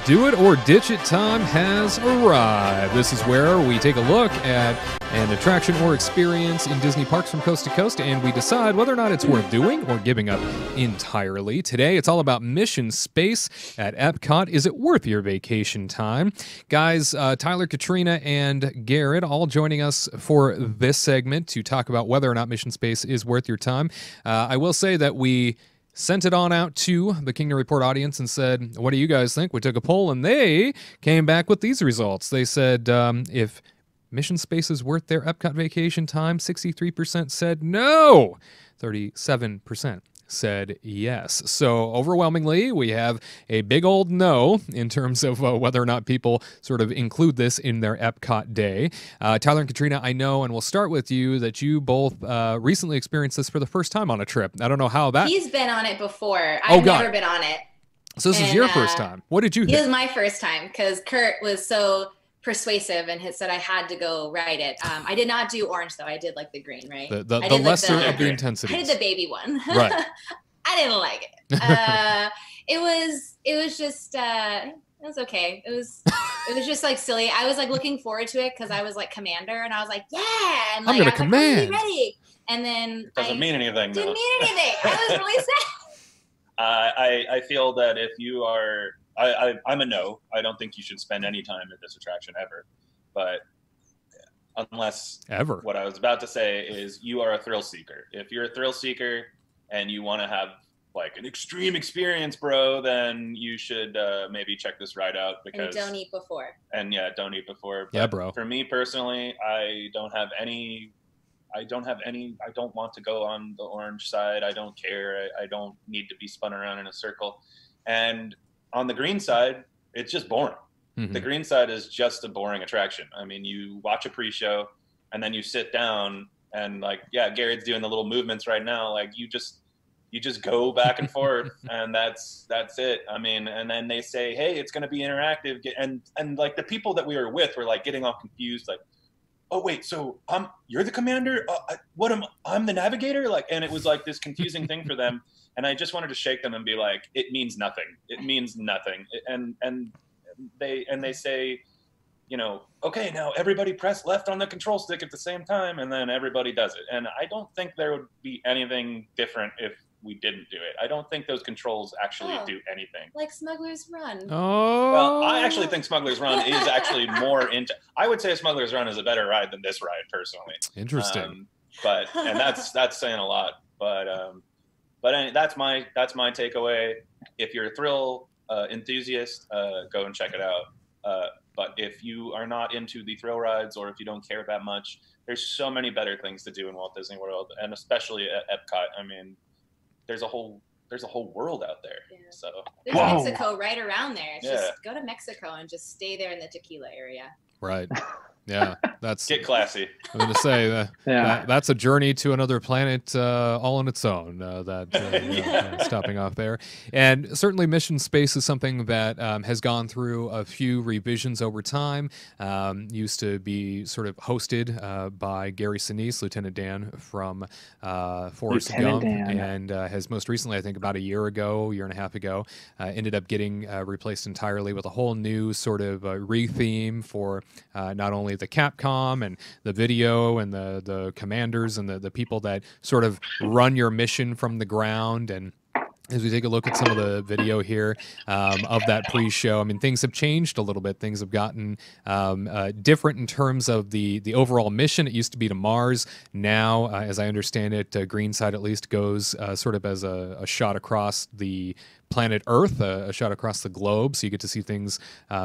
Do it or ditch it time has arrived. This is where we take a look at an attraction or experience in Disney parks from coast to coast, and we decide whether or not it's worth doing or giving up entirely. Today, it's all about Mission Space at Epcot. Is it worth your vacation time? Guys, Tyler, Katrina, and Garrett all joining us for this segment to talk about whether or not Mission Space is worth your time. I will say that we sent it on out to the Kingdom Report audience and said, what do you guys think? We took a poll, and they came back with these results. They said, if Mission Space is worth their Epcot vacation time, 63% said no, 37% said yes. So overwhelmingly, we have a big old no in terms of whether or not people sort of include this in their Epcot day. Tyler and Katrina, I know, and we'll start with you, that you both recently experienced this for the first time on a trip. I don't know how that... He's been on it before. I've never been on it. So this is your first time. What did you think? It was my first time because Kurt was so persuasive and said I had to go ride it. I did not do orange though. I did like the green, right? The lesser of the intensity. I did the baby one. Right. I didn't like it. It was just it was okay. It was just like silly. I was like looking forward to it because I was like commander and I was like, yeah, and like, I'm gonna command. Like, ready. And then doesn't mean anything. Didn't mean anything. I was really sad. I feel that if you are I'm a no. I don't think you should spend any time at this attraction ever. But unless ever, what I was about to say is you are a thrill seeker. If you're a thrill seeker and you want to have like an extreme experience, bro, then you should maybe check this ride out. Because and don't eat before. And yeah, don't eat before. But yeah, bro. For me personally, I don't want to go on the orange side. I don't care. I don't need to be spun around in a circle. And on the green side, it's just boring. Mm-hmm. The green side is just a boring attraction. I mean, you watch a pre-show and then you sit down and like, yeah, Garrett's doing the little movements right now. Like you just go back and forth and that's it. I mean, and then they say, hey, it's going to be interactive. And like the people that we were with were like getting all confused. Like, oh wait, so you're the commander? I'm the navigator? Like, and it was like this confusing thing for them. And I just wanted to shake them and be like, it means nothing. It means nothing. And they say, you know, okay, now everybody press left on the control stick at the same time, and then everybody does it. And I don't think there would be anything different if we didn't do it. I don't think those controls actually do anything. Like Smuggler's Run. Oh. Well, I actually think Smuggler's Run is actually more I would say Smuggler's Run is a better ride than this ride, personally. Interesting. And that's saying a lot. But that's my takeaway. If you're a thrill enthusiast, go and check it out. But if you are not into the thrill rides, or if you don't care that much, there's so many better things to do in Walt Disney World, and especially at Epcot. I mean, there's a whole world out there. Yeah. So there's Mexico right around there. Just go to Mexico and just stay there in the tequila area. Right. Yeah, that's get classy. I'm going to say that's a journey to another planet all on its own. Stopping off there, and certainly Mission Space is something that has gone through a few revisions over time. Used to be sort of hosted by Gary Sinise, Lieutenant Dan from Forrest Gump, and has most recently, I think, about a year and a half ago, ended up getting replaced entirely with a whole new sort of re-theme for not only the Capcom and the video and the commanders and the people that sort of run your mission from the ground. And as we take a look at some of the video here of that pre-show, I mean, things have changed a little bit. Things have gotten different in terms of the overall mission. It used to be to Mars. Now, as I understand it, green side at least goes sort of as a shot across the planet Earth, a shot across the globe, so you get to see things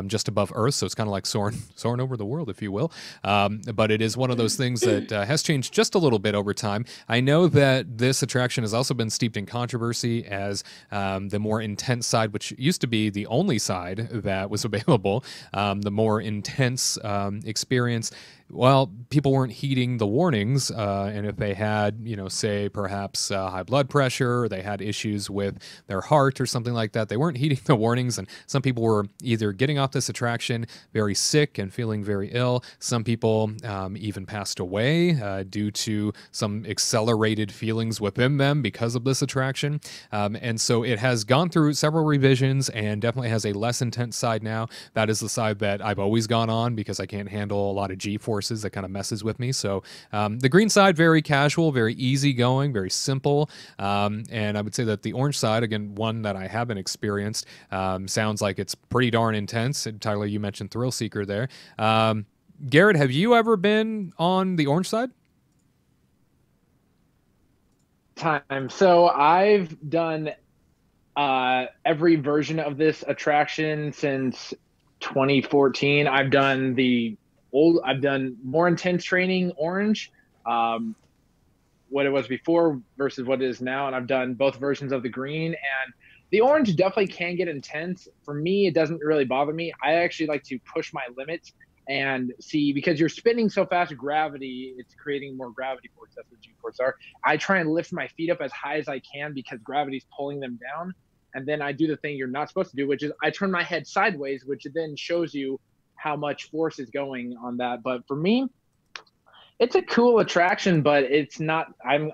just above Earth, so it's kind of like soaring over the world, if you will. But it is one of those things that has changed just a little bit over time. I know that this attraction has also been steeped in controversy as the more intense side, which used to be the only side that was available, the more intense experience well, people weren't heeding the warnings, and if they had, say perhaps high blood pressure, or they had issues with their heart or something like that, they weren't heeding the warnings, and some people were either getting off this attraction very sick and feeling very ill. Some people even passed away due to some accelerated feelings within them because of this attraction. And so it has gone through several revisions and definitely has a less intense side now. That is the side that I've always gone on because I can't handle a lot of G-forces that kind of messes with me. So the green side, very casual, very easygoing, very simple. And I would say that the orange side, again, one that I haven't experienced, sounds like it's pretty darn intense. And Tyler, you mentioned Thrill Seeker there. Garrett, have you ever been on the orange side? So I've done every version of this attraction since 2014. I've done more intense training orange, what it was before versus what it is now, and I've done both versions of the green. And the orange definitely can get intense. For me, it doesn't really bother me. I actually like to push my limits and see, because you're spinning so fast with gravity, it's creating more gravity force. That's what G-forces are. I try and lift my feet up as high as I can because gravity's pulling them down. And then I do the thing you're not supposed to do, which is I turn my head sideways, which then shows you how much force is going on that. But for me, it's a cool attraction, but it's not. I'm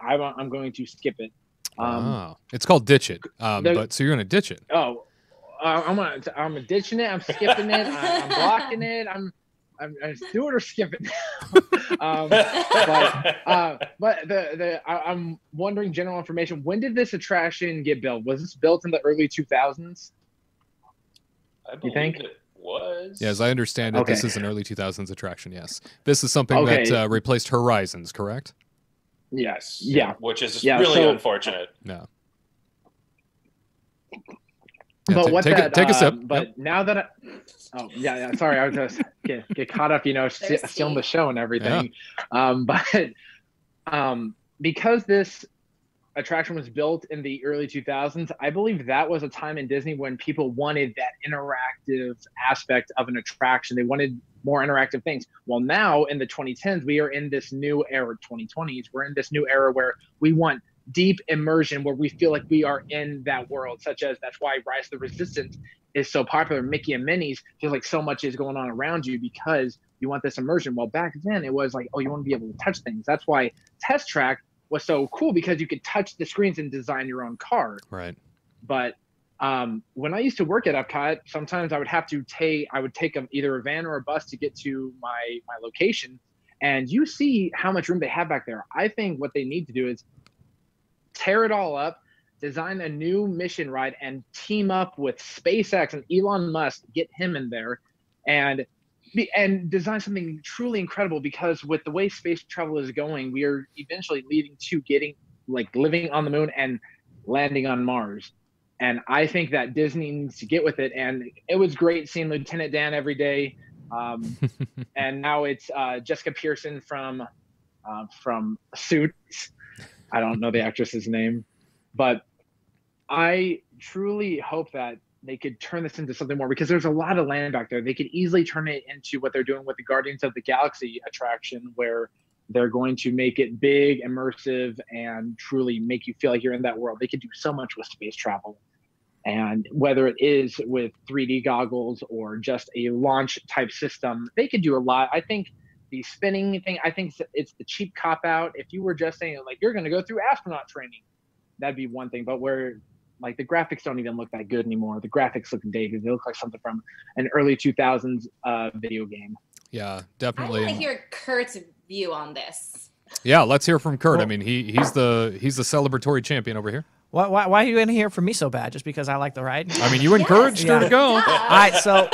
going to skip it. It's called Ditch It. But so you're going to ditch it? Oh, I'm ditching it. I'm skipping it. I'm blocking it. I'm do it or skip it. I'm wondering general information. When did this attraction get built? Was this built in the early 2000s? I believe it was. Yeah, as I understand it, This is an early 2000s attraction, yes. This is something that replaced Horizons, correct? Yes. Yeah. Which is really unfortunate. No. But take a sip. But now that sorry, I was just get caught up, stealing the show and everything. Yeah. Because this attraction was built in the early 2000s, I believe that was a time in Disney when people wanted that interactive aspect of an attraction. They wanted more interactive things. Well, now in the 2010s, we are in this new era, 2020s. We're in this new era where we want deep immersion, where we feel like we are in that world, such as that's why Rise of the Resistance is so popular. Mickey and Minnie's feels like so much is going on around you because you want this immersion. Well, back then it was like, oh, you want to be able to touch things. That's why Test Track was so cool, because you could touch the screens and design your own car. Right. But when I used to work at Epcot, sometimes I would take either a van or a bus to get to my location, and you see how much room they have back there. I think what they need to do is tear it all up, design a new mission ride, and team up with SpaceX and Elon Musk, get him in there, and design something truly incredible. Because with the way space travel is going, we are eventually leading to living on the moon and landing on Mars. And I think that Disney needs to get with it. And it was great seeing Lieutenant Dan every day. And now it's Jessica Pearson from Suits. I don't know the actress's name, but I truly hope that they could turn this into something more, because there's a lot of land back there. They could easily turn it into what they're doing with the Guardians of the Galaxy attraction, where they're going to make it big, immersive, and truly make you feel like you're in that world. They could do so much with space travel. And whether it is with 3D goggles or just a launch type system, they could do a lot. I think the spinning thing, I think it's the cheap cop out. If you were just saying like, you're going to go through astronaut training, that'd be one thing. But where like the graphics don't even look that good anymore. The graphics look dated. They look like something from an early 2000s video game. Yeah, definitely. I want to hear Kurt's view on this. Yeah, let's hear from Kurt. I mean, he's the celebratory champion over here. Why are you in here for me so bad? Just because I like the ride? I mean, you encouraged her to go. All right, so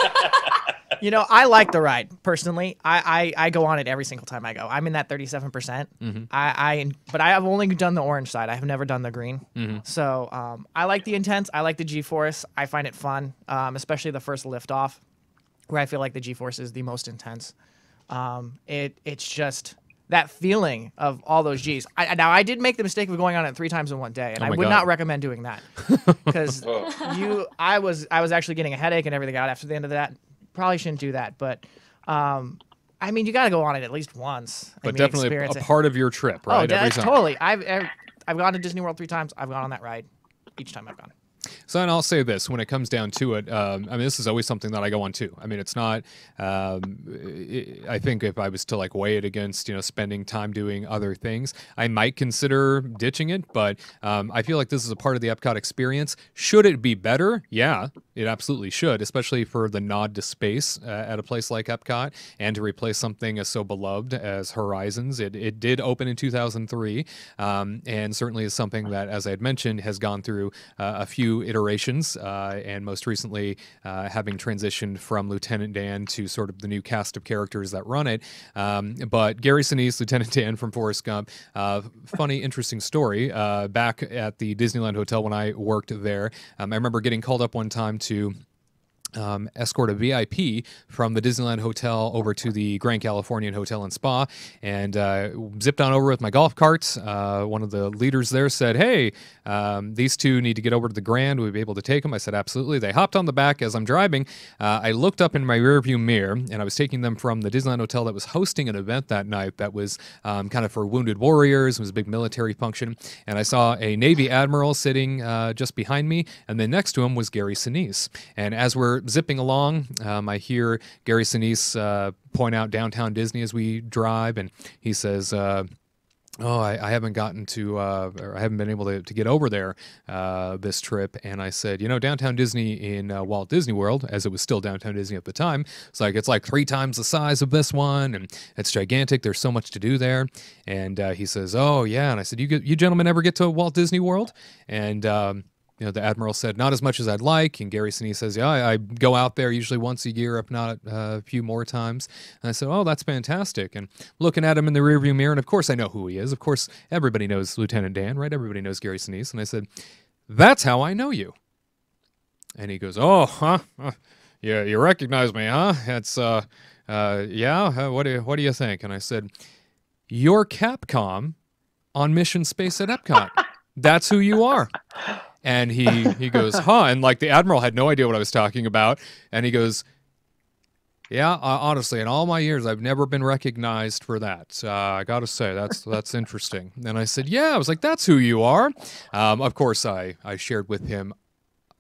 I like the ride personally. I go on it every single time I go. I'm in that 37%. Mm-hmm. But I have only done the orange side. I have never done the green. Mm-hmm. So I like the intense. I like the G-force. I find it fun, especially the first liftoff, where I feel like the G-force is the most intense. It's just that feeling of all those G's. Now, I did make the mistake of going on it 3 times in one day, and I would not recommend doing that, because I was actually getting a headache and everything out after the end of that. Probably shouldn't do that, but I I mean, you got to go on it at least once. But definitely a part of your trip, right? Oh, totally. I've gone to Disney World 3 times. I've gone on that ride each time I've gone. So, and I'll say this, when it comes down to it, I mean, this is always something that I go on too. I mean, it's not, I think if I was to like weigh it against, spending time doing other things, I might consider ditching it, but I feel like this is a part of the Epcot experience. Should it be better? Yeah, it absolutely should, especially for the nod to space at a place like Epcot, and to replace something as so beloved as Horizons. It did open in 2003, and certainly is something that, as I had mentioned, has gone through a few iterations, and most recently having transitioned from Lieutenant Dan to sort of the new cast of characters that run it. But Gary Sinise, Lieutenant Dan from Forrest Gump, funny, interesting story. Back at the Disneyland Hotel when I worked there, I remember getting called up one time to escort a VIP from the Disneyland Hotel over to the Grand Californian Hotel and Spa, and zipped on over with my golf cart. One of the leaders there said, "Hey, these two need to get over to the Grand. Would we be able to take them?" I said, "Absolutely." They hopped on the back as I'm driving. I looked up in my rearview mirror, and I was taking them from the Disneyland Hotel that was hosting an event that night that was kind of for wounded warriors. It was a big military function, and I saw a Navy admiral sitting just behind me, and then next to him was Gary Sinise. And as we're zipping along, I hear Gary Sinise point out downtown Disney as we drive, and he says, "Oh, I haven't gotten to, or I haven't been able to get over there this trip." And I said, downtown Disney in Walt Disney World, as it was still downtown Disney at the time, it's like 3 times the size of this one, and it's gigantic. There's so much to do there. And he says, "Oh, yeah." And I said, you gentlemen ever get to Walt Disney World?" And the Admiral said, "Not as much as I'd like." And Gary Sinise says, "Yeah, I go out there usually once a year, if not a few more times." And I said, "Oh, that's fantastic." And looking at him in the rearview mirror, and of course I know who he is. Of course, everybody knows Lieutenant Dan, right? Everybody knows Gary Sinise. And I said, "That's how I know you." And he goes, "Oh, huh? Yeah, you recognize me, huh? It's, yeah, what do you think?" And I said, "You're Capcom on Mission Space at Epcot. That's who you are." And he goes, "Huh?" And like the Admiral had no idea what I was talking about. And he goes, "Yeah, honestly, in all my years, I've never been recognized for that. I got to say, that's interesting." And I said, "Yeah," I was like, "That's who you are." Of course, I shared with him,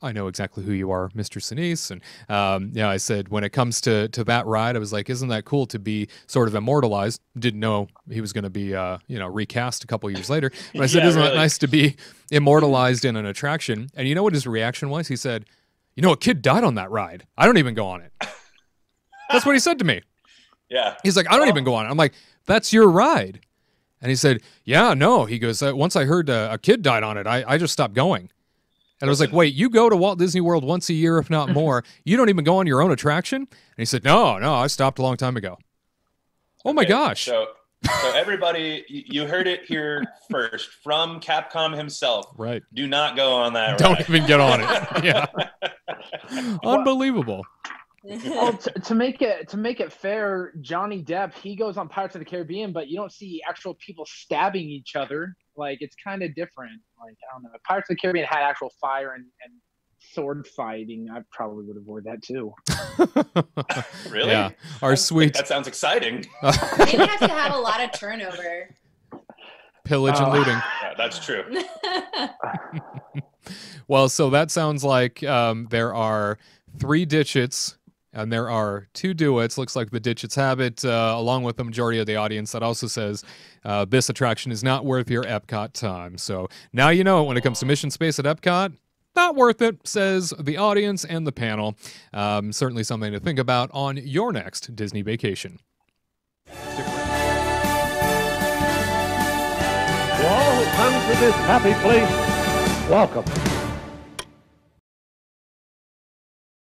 "I know exactly who you are, Mr. Sinise." And I said, when it comes to that ride, I was like, "Isn't that cool to be sort of immortalized?" Didn't know he was going to be, recast a couple years later. But I said, "Isn't that nice to be immortalized in an attraction?" And you know what his reaction was? He said, "A kid died on that ride. I don't even go on it." That's what he said to me. Yeah. He's like, "I don't even go on it." I'm like, "That's your ride." And he said, "Yeah, no." He goes, "Once I heard a kid died on it, I just stopped going." And I was like, "Wait, you go to Walt Disney World once a year, if not more. You don't even go on your own attraction?" And he said, No, I stopped a long time ago." Oh my gosh. So everybody, you heard it here first from Capcom himself. Right. Do not go on that Don't ride. even get on it. Yeah. Unbelievable. Well, to make it fair, Johnny Depp, he goes on Pirates of the Caribbean, but you don't see actual people stabbing each other. Like, it's kind of different. Like, I don't know. If Pirates of the Caribbean had actual fire and sword fighting, I probably would avoid that too. Really? Yeah. Our sweet. That sounds exciting. They have to have a lot of turnover. Pillage and looting. Yeah, that's true. Well, so that sounds like there are 3 ditchets. And there are 2 duets. Looks like the ditchets have it, along with the majority of the audience. That also says this attraction is not worth your Epcot time. So now you know when it comes to Mission Space at Epcot, not worth it, says the audience and the panel. Certainly something to think about on your next Disney vacation. To all who come to this happy place, welcome.